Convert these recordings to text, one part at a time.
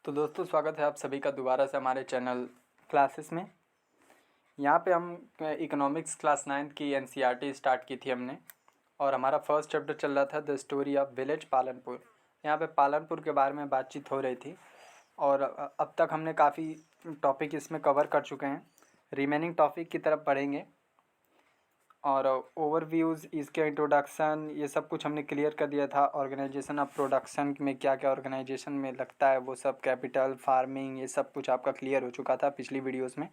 तो दोस्तों स्वागत है आप सभी का दोबारा से हमारे चैनल क्लासेस में। यहाँ पे हम इकोनॉमिक्स क्लास 9 की एनसीईआरटी स्टार्ट की थी हमने और हमारा फर्स्ट चैप्टर चल रहा था the story of village Palanpur. यहाँ पे पालनपुर के बारे में बातचीत हो रही थी और अब तक हमने काफ़ी टॉपिक इसमें कवर कर चुके हैं। रिमेनिंग टॉपिक की तरफ बढ़ेंगे और ओवरव्यूज़, इसके इंट्रोडक्शन, ये सब कुछ हमने क्लियर कर दिया था। ऑर्गेनाइजेशन ऑफ प्रोडक्शन में क्या क्या ऑर्गेनाइजेशन में लगता है वो सब, कैपिटल, फार्मिंग, ये सब कुछ आपका क्लियर हो चुका था पिछली वीडियोस में।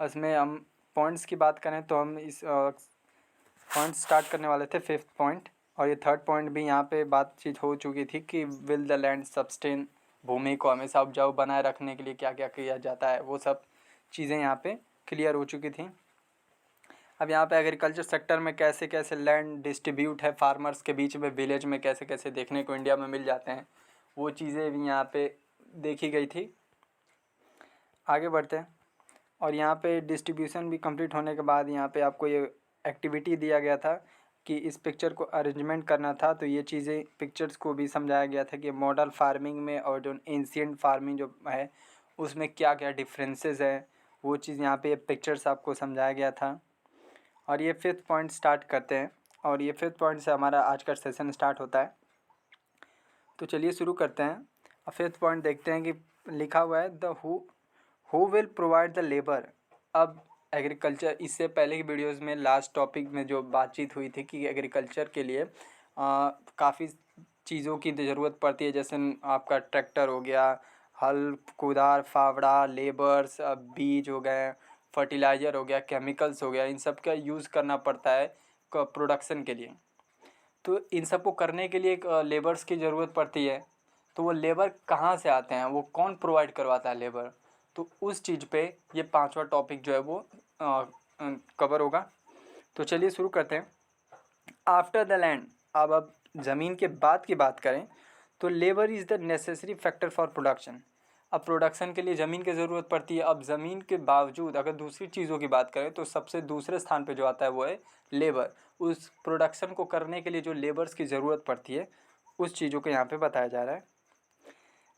उसमें हम पॉइंट्स की बात करें तो हम इस पॉइंट स्टार्ट करने वाले थे 5th पॉइंट, और ये 3rd पॉइंट भी यहाँ पे बातचीत हो चुकी थी कि विल द लैंड सस्टेन, भूमि को हमेशा उपजाऊ बनाए रखने के लिए क्या क्या किया जाता है, वो सब चीज़ें यहाँ पे क्लियर हो चुकी थी। अब यहाँ पे एग्रीकल्चर सेक्टर में कैसे कैसे लैंड डिस्ट्रीब्यूट है फार्मर्स के बीच में, विलेज में कैसे कैसे देखने को इंडिया में मिल जाते हैं, वो चीज़ें भी यहाँ पे देखी गई थी। आगे बढ़ते हैं और यहाँ पे डिस्ट्रीब्यूशन भी कंप्लीट होने के बाद यहाँ पे आपको ये एक्टिविटी दिया गया था कि इस पिक्चर को अरेंजमेंट करना था। तो ये चीज़ें पिक्चर्स को भी समझाया गया था कि मॉडर्न फार्मिंग में और जो एंशिएंट फार्मिंग जो है उसमें क्या क्या डिफरेंसेस है, वो चीज़ यहाँ पे पिक्चर्स आपको समझाया गया था। और ये 5th पॉइंट स्टार्ट करते हैं और ये 5th पॉइंट से हमारा आज का सेशन स्टार्ट होता है। तो चलिए शुरू करते हैं। 5th पॉइंट देखते हैं कि लिखा हुआ है the who will provide the labour. अब एग्रीकल्चर, इससे पहले की वीडियोस में लास्ट टॉपिक में जो बातचीत हुई थी कि एग्रीकल्चर के लिए काफ़ी चीज़ों की ज़रूरत पड़ती है, जैसे आपका ट्रैक्टर हो गया, हल, कुदार, फावड़ा, लेबर्स, बीज हो गए, फर्टिलाइज़र हो गया, केमिकल्स हो गया, इन सब का यूज़ करना पड़ता है प्रोडक्शन के लिए। तो इन सब को करने के लिए एक लेबर्स की ज़रूरत पड़ती है। तो वो लेबर कहाँ से आते हैं, वो कौन प्रोवाइड करवाता है लेबर, तो उस चीज़ पे ये 5वां टॉपिक जो है वो कवर होगा। तो चलिए शुरू करते हैं। आफ्टर द लैंड, अब ज़मीन के बाद की बात करें तो labour is the necessary factor for production. अब प्रोडक्शन के लिए ज़मीन की ज़रूरत पड़ती है। अब ज़मीन के बावजूद अगर दूसरी चीज़ों की बात करें तो सबसे दूसरे स्थान पे जो आता है वो है लेबर। उस प्रोडक्शन को करने के लिए जो लेबर्स की ज़रूरत पड़ती है उस चीज़ों को यहाँ पे बताया जा रहा है।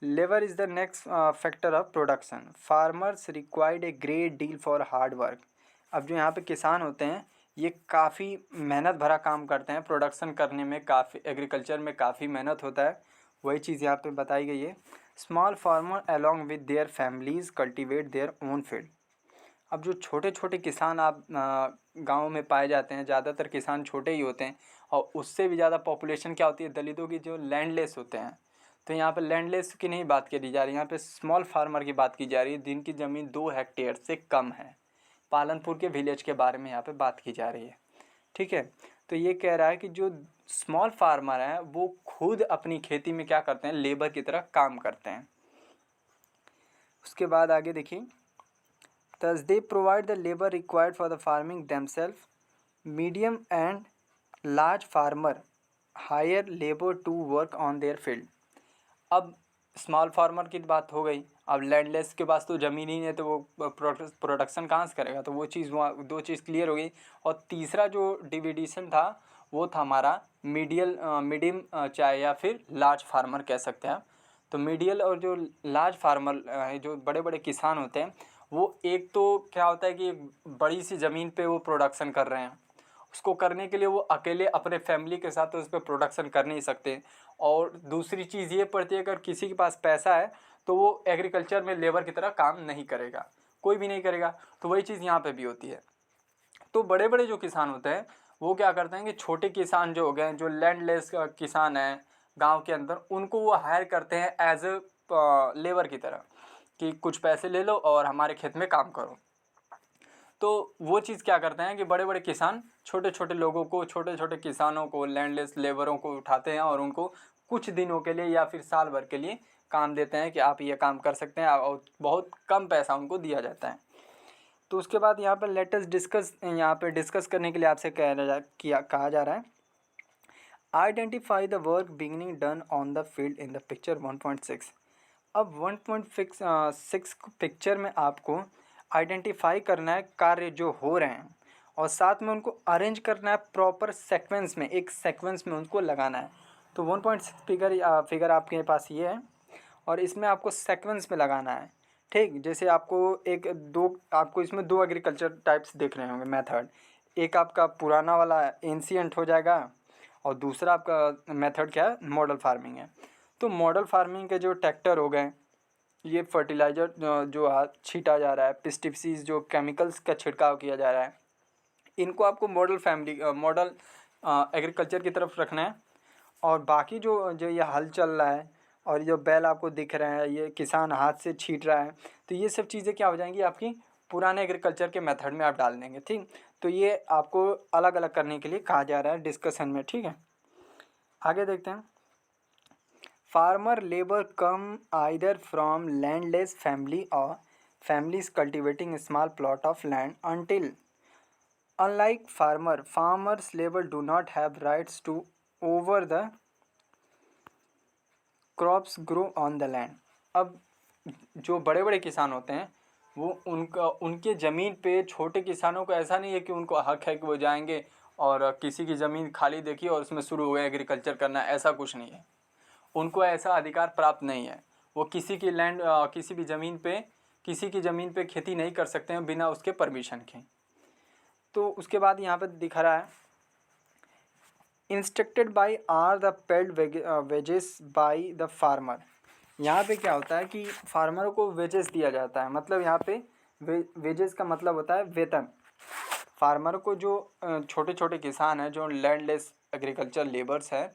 Labour is the next factor of production. Farmers required a great deal for hard work. अब जो यहाँ पे किसान होते हैं ये काफ़ी मेहनत भरा काम करते हैं, प्रोडक्शन करने में काफ़ी, एग्रीकल्चर में काफ़ी मेहनत होता है, वही चीज़ यहाँ पे बताई गई है। Small farmer along with their families cultivate their own field. अब जो छोटे छोटे किसान आप गाँव में पाए जाते हैं, ज़्यादातर किसान छोटे ही होते हैं और उससे भी ज़्यादा पॉपुलेशन क्या होती है दलितों की, जो लैंडलेस होते हैं। तो यहाँ पर लैंडलेस की नहीं बात करी जा रही, यहाँ पे स्मॉल फार्मर की बात की जा रही है जिनकी ज़मीन 2 हेक्टेयर से कम है। पालनपुर के विलेज के बारे में यहाँ पे बात की जा रही है, ठीक है। तो ये कह रहा है कि जो स्मॉल फार्मर हैं वो खुद अपनी खेती में क्या करते हैं, लेबर की तरह काम करते हैं। उसके बाद आगे देखिए, thus they provide the labor required for the farming themselves. Medium and large farmer hire labor to work on their field. अब स्मॉल फार्मर की बात हो गई। अब लैंडलेस के पास तो ज़मीन ही नहीं है तो वो प्रोडक्शन कहाँ से करेगा, तो वो चीज़, वहाँ 2 चीज़ क्लियर हो गई। और तीसरा जो डिविडेशन था वो था हमारा मीडियम चाहे या फिर लार्ज फार्मर कह सकते हैं आप। तो मीडियल और जो लार्ज फार्मर जो बड़े बड़े किसान होते हैं वो, एक तो क्या होता है कि एक बड़ी सी ज़मीन पे वो प्रोडक्शन कर रहे हैं, उसको करने के लिए वो अकेले अपने फैमिली के साथ तो उस पर प्रोडक्शन कर नहीं सकते। और दूसरी चीज़ ये पड़ती है, अगर किसी के पास पैसा है तो वो एग्रीकल्चर में लेबर की तरह काम नहीं करेगा, कोई भी नहीं करेगा। तो वही चीज़ यहाँ पे भी होती है। तो बड़े बड़े जो किसान होते हैं वो क्या करते हैं कि छोटे किसान जो हो गए, जो लैंडलेस किसान हैं गांव के अंदर, उनको वो हायर करते हैं एज ए लेबर की तरह कि कुछ पैसे ले लो और हमारे खेत में काम करो। तो वो चीज़ क्या करते हैं कि बड़े बड़े किसान छोटे छोटे लोगों को, छोटे छोटे किसानों को, लैंडलेस लेबरों को उठाते हैं और उनको कुछ दिनों के लिए या फिर साल भर के लिए काम देते हैं कि आप ये काम कर सकते हैं, और बहुत कम पैसा उनको दिया जाता है। तो उसके बाद यहाँ पर लेटेस्ट डिस्कस, यहाँ पे डिस्कस करने के लिए आपसे कहा जा रहा है, identify the work beginning done on the field in the picture 1.6। अब 1.6 पिक्चर में आपको आइडेंटिफाई करना है कार्य जो हो रहे हैं और साथ में उनको अरेंज करना है प्रॉपर सेक्वेंस में, एक सेक्वेंस में उनको लगाना है। तो 1.6 फिगर आपके पास ये है और इसमें आपको सेक्वेंस में लगाना है, ठीक। जैसे आपको इसमें दो एग्रीकल्चर टाइप्स देख रहे होंगे मेथड। एक आपका पुराना वाला एंशियंट हो जाएगा और दूसरा आपका मेथड क्या है, मॉडल फार्मिंग है। तो मॉडल फार्मिंग के जो ट्रैक्टर हो गए, ये फर्टिलाइज़र जो छीटा जा रहा है, पेस्टिसाइड्स जो केमिकल्स का छिड़काव किया जा रहा है, इनको आपको मॉडल एग्रीकल्चर की तरफ रखना है। और बाकी जो जो ये हल चल रहा है और जो बैल आपको दिख रहे हैं, ये किसान हाथ से छीट रहा है, तो ये सब चीज़ें क्या हो जाएंगी आपकी पुराने एग्रीकल्चर के मेथड में आप डाल देंगे, ठीक। तो ये आपको अलग अलग करने के लिए कहा जा रहा है डिस्कशन में, ठीक है। आगे देखते हैं। Farmer labour come either from landless family और families cultivating small plot of land until unlike farmers labor do not have rights to over the crops grow on the land. अब जो बड़े बड़े किसान होते हैं वो उनके ज़मीन पे छोटे किसानों को ऐसा नहीं है कि उनको हक है कि वो जाएंगे और किसी की ज़मीन खाली देखी और उसमें शुरू हो गए एग्रीकल्चर करना, ऐसा कुछ नहीं है। उनको ऐसा अधिकार प्राप्त नहीं है। वो किसी की लैंड किसी भी ज़मीन पे किसी की ज़मीन पे खेती नहीं कर सकते हैं बिना उसके परमिशन के। तो उसके बाद यहाँ पे दिखा रहा है instructed by are the paid wages by the farmer. यहाँ पे क्या होता है कि फार्मर को वेजेस दिया जाता है, मतलब यहाँ पे वेजेस का मतलब होता है वेतन। फार्मर को जो छोटे छोटे किसान हैं, जो लैंडलेस एग्रीकल्चर लेबर्स हैं,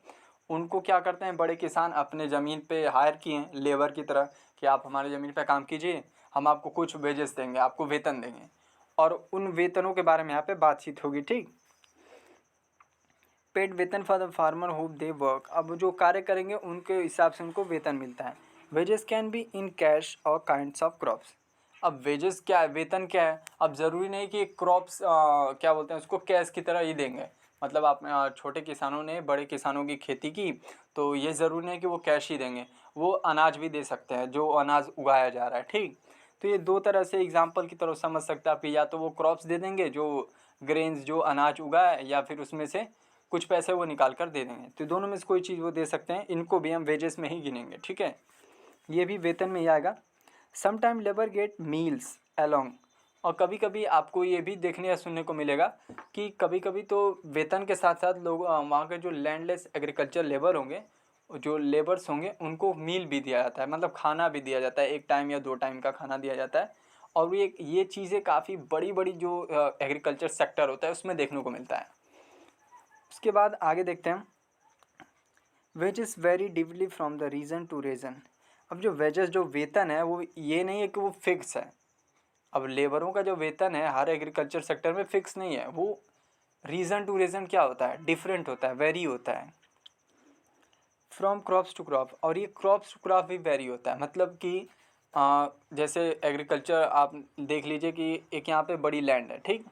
उनको क्या करते हैं बड़े किसान अपने ज़मीन पे हायर किए हैं लेबर की तरह कि आप हमारी ज़मीन पे काम कीजिए, हम आपको कुछ वेजेस देंगे, आपको वेतन देंगे। और उन वेतनों के बारे में यहाँ पे बातचीत होगी, ठीक। पेड वेतन for the farmer who they work. अब जो कार्य करेंगे उनके हिसाब से उनको वेतन मिलता है। Wages can be in cash और काइंड्स ऑफ क्रॉप्स। अब वेजेस क्या है, वेतन क्या है। अब ज़रूरी नहीं कि क्रॉप्स क्या बोलते हैं उसको कैश की तरह ही देंगे। मतलब आप छोटे किसानों ने बड़े किसानों की खेती की तो ये ज़रूरी नहीं कि वो कैश ही देंगे, वो अनाज भी दे सकते हैं जो अनाज उगाया जा रहा है, ठीक। तो ये दो तरह से एग्जाम्पल की तरह समझ सकते हैं आप, या तो वो क्रॉप्स दे देंगे जो ग्रेन्स जो अनाज उगा है, या फिर उसमें से कुछ पैसे वो निकाल कर दे देंगे। तो दोनों में से कोई चीज़ वो दे सकते हैं, इनको भी हम वेजेस में ही गिनेंगे, ठीक है। ये भी वेतन में ही आएगा। Sometime labour get meals along. और कभी कभी आपको ये भी देखने या सुनने को मिलेगा कि कभी कभी तो वेतन के साथ साथ लोग वहाँ के जो लैंडलेस एग्रीकल्चर लेबर होंगे, जो लेबर्स होंगे, उनको मील भी दिया जाता है, मतलब खाना भी दिया जाता है, 1 टाइम या 2 टाइम का खाना दिया जाता है। और ये चीज़ें काफ़ी बड़ी बड़ी जो एग्रीकल्चर सेक्टर होता है उसमें देखने को मिलता है। उसके बाद आगे देखते हैं। Wages vary widely from the region to region. अब जो वेजेस जो वेतन है वो ये नहीं है कि वो फिक्स है। अब लेबरों का जो वेतन है हर एग्रीकल्चर सेक्टर में फिक्स नहीं है, वो रीजन टू रीजन क्या होता है, डिफरेंट होता है, वेरी होता है। फ्रॉम क्रॉप्स टू क्रॉप, और ये क्रॉप्स टू क्रॉप भी वेरी होता है। मतलब कि जैसे एग्रीकल्चर आप देख लीजिए कि एक यहाँ पे बड़ी लैंड है, ठीक।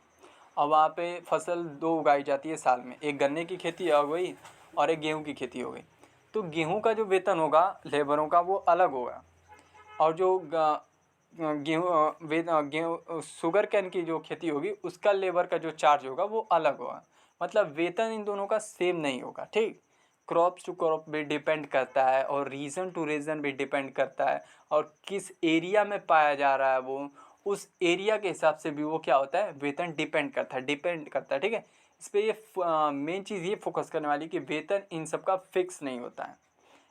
और वहाँ पे फसल 2 उगाई जाती है साल में, एक गन्ने की खेती हो गई और एक गेहूँ की खेती हो गई। तो गेहूँ का जो वेतन होगा लेबरों का वो अलग होगा, और जो गेहूँ शुगर कैन की जो खेती होगी उसका लेबर का जो चार्ज होगा वो अलग होगा। मतलब वेतन इन दोनों का सेम नहीं होगा, ठीक। क्रॉप्स टू क्रॉप भी डिपेंड करता है और रीजन टू रीजन भी डिपेंड करता है, और किस एरिया में पाया जा रहा है वो उस एरिया के हिसाब से भी वो क्या होता है वेतन डिपेंड करता है, ठीक है। इस पर ये मेन चीज़ ये फोकस करने वाली कि वेतन इन सब का फिक्स नहीं होता है,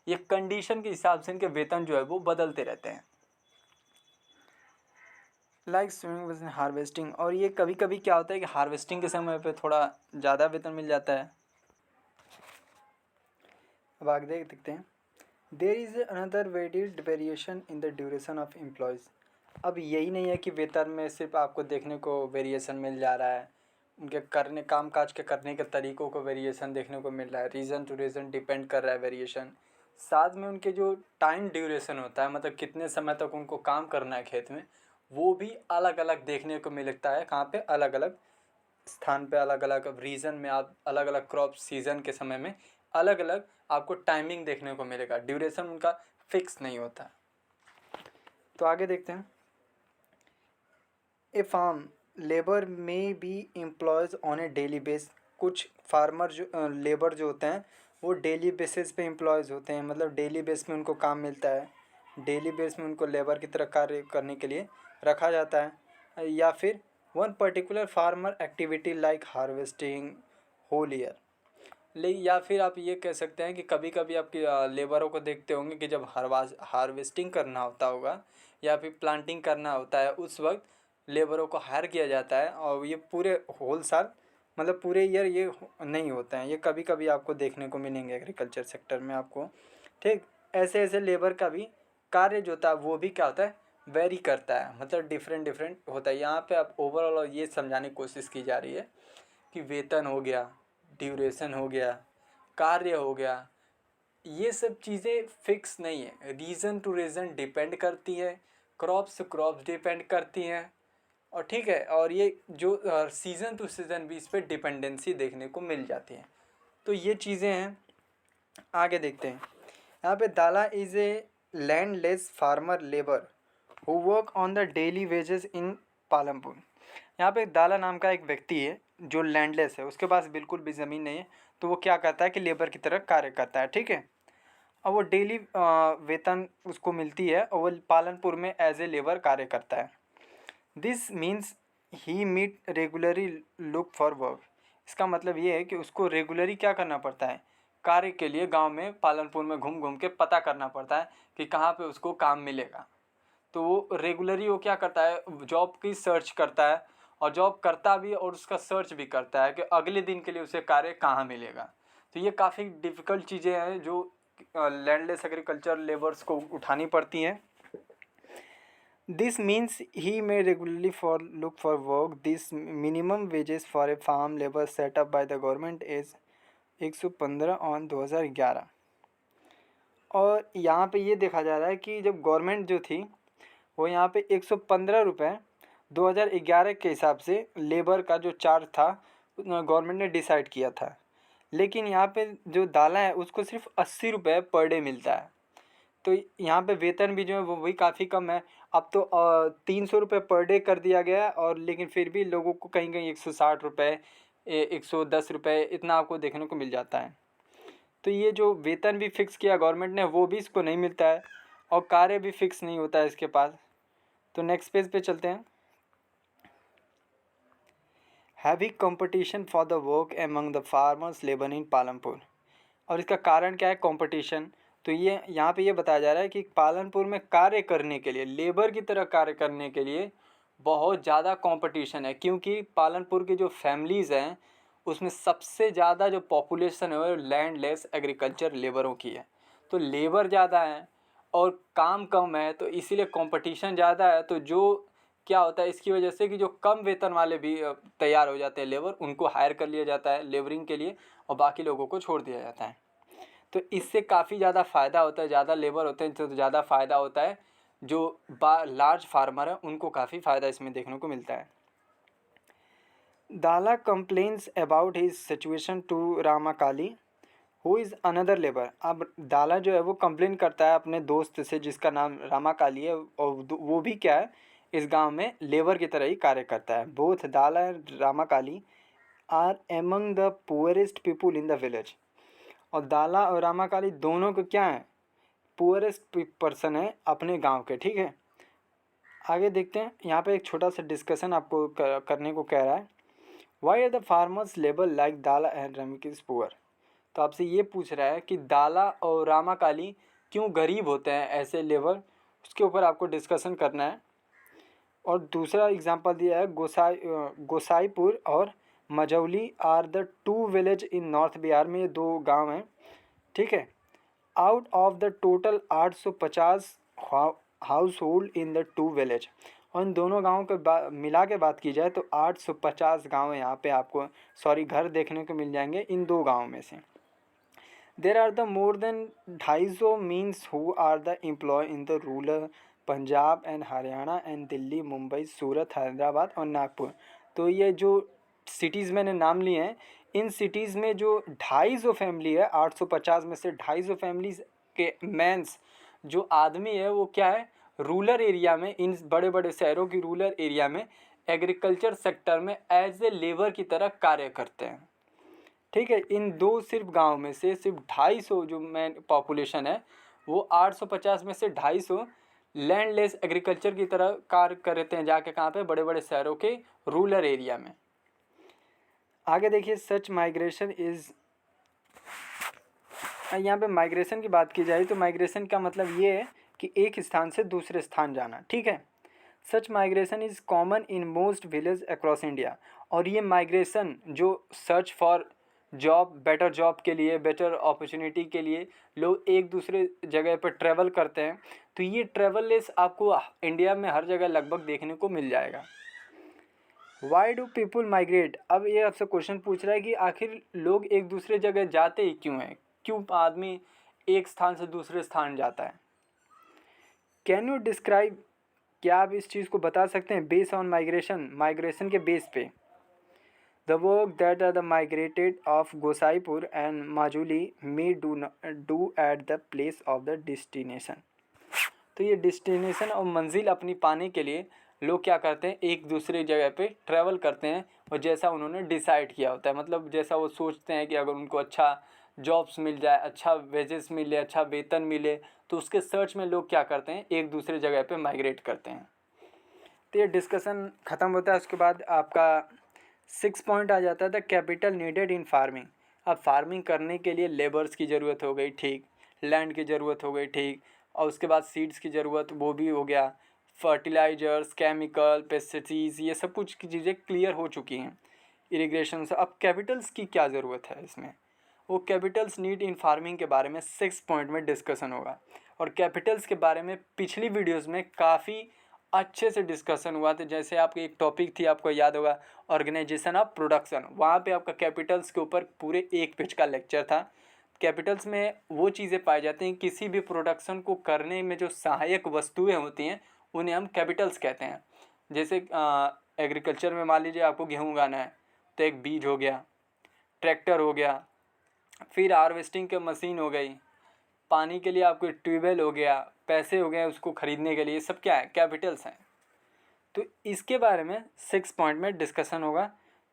ये कंडीशन के हिसाब से इनके वेतन जो है वो बदलते रहते हैं। लाइक स्विमिंग हार्वेस्टिंग, और ये कभी कभी क्या होता है कि हार्वेस्टिंग के समय पे थोड़ा ज़्यादा वेतन मिल जाता है। अब आगे देखते हैं। There is another variation in the duration of employees. अब यही नहीं है कि वेतन में सिर्फ आपको देखने को वेरिएशन मिल जा रहा है, उनके करने काम काज के करने के तरीक़ों को वेरिएशन देखने को मिल रहा है, रीज़न टू रीज़न डिपेंड कर रहा है वेरिएशन। साथ में उनके जो टाइम ड्यूरेशन होता है, मतलब कितने समय तक उनको काम करना है खेत में, वो भी अलग अलग देखने को मिलता है। कहाँ पे, अलग अलग स्थान पे, अलग अलग रीजन में, आप अलग अलग क्रॉप सीजन के समय में अलग अलग आपको टाइमिंग देखने को मिलेगा, ड्यूरेशन उनका फिक्स नहीं होता। तो आगे देखते हैं। A farm labour may be employs on a daily base. कुछ फार्मर जो लेबर जो होते हैं वो डेली बेसिस पे एम्प्लॉयज़ होते हैं, मतलब डेली बेस में उनको काम मिलता है। डेली बेस में उनको लेबर की तरह कार्य करने के लिए रखा जाता है। या फिर one particular farmer activity like harvesting whole year. या फिर आप ये कह सकते हैं कि कभी कभी आपके लेबरों को देखते होंगे कि जब हार्वेस्टिंग करना होता होगा या फिर प्लांटिंग करना होता है, उस वक्त लेबरों को हायर किया जाता है और ये पूरे होल साल मतलब पूरे ईयर ये नहीं होते हैं, ये कभी कभी आपको देखने को मिलेंगे एग्रीकल्चर सेक्टर में आपको। ठीक, ऐसे ऐसे लेबर का भी कार्य जो होता है वो भी क्या होता है, वेरी करता है, मतलब डिफरेंट डिफरेंट होता है। यहाँ पे आप ओवरऑल ये समझाने की कोशिश की जा रही है कि वेतन हो गया, ड्यूरेशन हो गया, कार्य हो गया, ये सब चीज़ें फिक्स नहीं है, रीज़न टू रीज़न डिपेंड करती है, क्रॉप्स क्रॉप्स डिपेंड करती हैं। और ठीक है, और ये जो सीज़न टू सीज़न भी इस पर डिपेंडेंसी देखने को मिल जाती है। तो ये चीज़ें हैं। आगे देखते हैं। यहाँ पे Dala is a landless farmer labour who work on the daily wages in Palampur. यहाँ पे दाला नाम का एक व्यक्ति है जो लैंडलेस है, उसके पास बिल्कुल भी ज़मीन नहीं है, तो वो क्या करता है कि लेबर की तरह कार्य करता है। ठीक है, और वो डेली वेतन उसको मिलती है और वो पालनपुर में एज ए लेबर कार्य करता है। This means he meet regularly look for work. इसका मतलब ये है कि उसको रेगुलरली क्या करना पड़ता है, कार्य के लिए गांव में पालनपुर में घूम घूम के पता करना पड़ता है कि कहाँ पे उसको काम मिलेगा। तो वो रेगुलरली वो क्या करता है, जॉब की सर्च करता है, और जॉब करता भी और उसका सर्च भी करता है कि अगले दिन के लिए उसे कार्य कहाँ मिलेगा। तो ये काफ़ी डिफ़िकल्ट चीज़ें हैं जो लैंडलेस एग्रीकल्चर लेबर्स को उठानी पड़ती हैं। This means he may regularly for look for work. This minimum wages for a farm labour setup by the government is 115 on 2011। और यहाँ पे ये देखा जा रहा है कि जब गवर्नमेंट जो थी वो यहाँ पे 115 रुपये 2011 के हिसाब से लेबर का जो चार्ज था गवर्नमेंट ने डिसाइड किया था। लेकिन यहाँ पे जो दाला है उसको सिर्फ 80 रुपये पर डे मिलता है। तो यहाँ पे वेतन भी जो है वो भी काफ़ी कम है। अब तो 300 रुपये पर डे कर दिया गया है, और लेकिन फिर भी लोगों को कहीं कहीं 160 रुपये 110 रुपये इतना आपको देखने को मिल जाता है। तो ये जो वेतन भी फिक्स किया गवर्नमेंट ने वो भी इसको नहीं मिलता है, और कार्य भी फिक्स नहीं होता है इसके पास। तो नेक्स्ट पेज पे चलते हैं। Heavy competition for the work among the farmers labour in Palanpur. और इसका कारण क्या है, कंपटीशन। तो ये यहाँ पे ये बताया जा रहा है कि पालनपुर में कार्य करने के लिए, लेबर की तरह कार्य करने के लिए बहुत ज़्यादा कंपटीशन है, क्योंकि पालनपुर की जो फैमिलीज़ हैं उसमें सबसे ज़्यादा जो पॉपुलेशन है वो लैंडलेस एग्रीकल्चर लेबरों की है। तो लेबर ज़्यादा है और काम कम है, तो इसीलिए कंपटीशन ज़्यादा है। तो जो क्या होता है इसकी वजह से कि जो कम वेतन वाले भी तैयार हो जाते हैं लेबर, उनको हायर कर लिया जाता है लेबरिंग के लिए, और बाकी लोगों को छोड़ दिया जाता है। तो इससे काफ़ी ज़्यादा फ़ायदा होता है, ज़्यादा लेबर होते हैं तो ज़्यादा फ़ायदा होता है। जो लार्ज फार्मर है उनको काफ़ी फ़ायदा इसमें देखने को मिलता है। Dala complains about his situation to Ramakali who is another labour. अब दाला जो है वो कंप्लेन करता है अपने दोस्त से जिसका नाम रामाकाली है, और वो भी क्या है, इस गांव में लेबर की तरह ही कार्य करता है। Both Dala and Ramakali are among the poorest people in the village. और दाला और रामाकाली दोनों को क्या है, पुअरेस्ट पर्सन है अपने गांव के। ठीक है, आगे देखते हैं। यहाँ पे एक छोटा सा डिस्कशन आपको करने को कह रहा है। Why are the farmers labour like दाला एंड रमिकिस पुअर। तो आपसे ये पूछ रहा है कि दाला और रामाकाली क्यों गरीब होते हैं ऐसे लेबर, उसके ऊपर आपको डिस्कशन करना है। और दूसरा एग्जांपल दिया है गोसाईपुर और Majauli are the two village in north Bihar में, ये दो गांव हैं। ठीक है, out of the total 850 household in the two village. और इन दोनों गाँवों के मिला के बात की जाए तो 850 गाँव यहाँ पे आपको घर देखने को मिल जाएंगे इन दो गाँव में से। There are the more than 250 means who are the employed in the rural Punjab and Haryana and Delhi, Mumbai, Surat, Hyderabad और नागपुर। तो ये जो सिटीज़ मैंने नाम लिए हैं, इन सिटीज़ में जो 250 फैमिली है, 850 में से 250 फैमिलीज़ के मेंस जो आदमी है वो क्या है, रूरल एरिया में, इन बड़े बड़े शहरों की रूरल एरिया में एग्रीकल्चर सेक्टर में एज ए लेबर की तरह कार्य करते हैं। ठीक है, इन दो सिर्फ गांव में से सिर्फ 250 जो मैन पॉपुलेशन है वो 850 में से 250 लैंडलेस एग्रीकल्चर की तरह कार्य करते हैं जाके कहाँ पे, बड़े बड़े शहरों के रूरल एरिया में। आगे देखिए, सच माइग्रेशन इज़, यहाँ पे माइग्रेशन की बात की जाए तो माइग्रेशन का मतलब ये है कि एक स्थान से दूसरे स्थान जाना, ठीक है। Such migration is common in most village across India. और ये माइग्रेशन जो search for job, better job के लिए, बेटर अपॉर्चुनिटी के लिए लोग एक दूसरे जगह पर ट्रैवल करते हैं, तो ये ट्रैवल लेस आपको इंडिया में हर जगह लगभग देखने को मिल जाएगा। वाई डू पीपुल माइग्रेट, अब ये आपसे क्वेश्चन पूछ रहा है कि आखिर लोग एक दूसरे जगह जाते ही क्यों हैं, क्यों आदमी एक स्थान से दूसरे स्थान जाता है। कैन यू डिस्क्राइब, क्या आप इस चीज़ को बता सकते हैं, बेस ऑन माइग्रेशन, माइग्रेशन के बेस पे। The work that are the migrated of Gosaipur and Majuli may do at the place of the destination. तो ये डेस्टिनेशन और मंजिल अपनी पाने के लिए लोग क्या करते हैं, एक दूसरे जगह पे ट्रैवल करते हैं और जैसा उन्होंने डिसाइड किया होता है, मतलब जैसा वो सोचते हैं कि अगर उनको अच्छा जॉब्स मिल जाए, अच्छा वेजेस मिले, अच्छा वेतन मिले, तो उसके सर्च में लोग क्या करते हैं, एक दूसरे जगह पे माइग्रेट करते हैं। तो ये डिस्कशन ख़त्म होता है। उसके बाद आपका 6 पॉइंट आ जाता है, the capital needed in farming. अब फार्मिंग करने के लिए लेबर्स की ज़रूरत हो गई, ठीक, लैंड की ज़रूरत हो गई, ठीक, और उसके बाद सीड्स की ज़रूरत, वो भी हो गया, फर्टिलाइजर्स, केमिकल, पेस्टिसाइड्स, ये सब कुछ की चीज़ें क्लियर हो चुकी हैं इरिगेशन से। अब कैपिटल्स की क्या ज़रूरत है इसमें, वो कैपिटल्स नीड इन फार्मिंग के बारे में 6 पॉइंट में डिस्कशन होगा। और कैपिटल्स के बारे में पिछली वीडियोस में काफ़ी अच्छे से डिस्कशन हुआ था। जैसे आपकी एक टॉपिक थी, आपको याद होगा, ऑर्गेनाइजेशन ऑफ प्रोडक्शन, वहाँ पे आपका कैपिटल्स के ऊपर पूरे 1 पेज का लेक्चर था। कैपिटल्स में वो चीज़ें पाई जाती हैं, किसी भी प्रोडक्शन को करने में जो सहायक वस्तुएं होती हैं उन्हें हम कैपिटल्स कहते हैं। जैसे एग्रीकल्चर में मान लीजिए आपको गेहूँ उगाना है, तो एक बीज हो गया, ट्रैक्टर हो गया, फिर हार्वेस्टिंग की मशीन हो गई, पानी के लिए आपको ट्यूबवेल हो गया, पैसे हो गए उसको ख़रीदने के लिए, सब क्या है, कैपिटल्स हैं। तो इसके बारे में 6 पॉइंट में डिस्कशन होगा।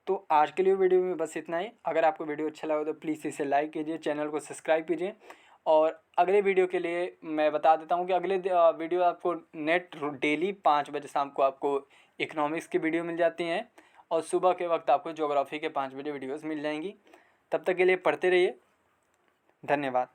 तो आज के लिए वीडियो में बस इतना ही। अगर आपको वीडियो अच्छा लगा तो प्लीज़ इसे लाइक कीजिए, चैनल को सब्सक्राइब कीजिए। और अगले वीडियो के लिए मैं बता देता हूँ कि अगले वीडियो आपको नेट डेली 5 बजे शाम को आपको इकोनॉमिक्स की वीडियो मिल जाती हैं, और सुबह के वक्त आपको ज्योग्राफी के 5 बजे वीडियोज़ मिल जाएंगी। तब तक के लिए पढ़ते रहिए। धन्यवाद।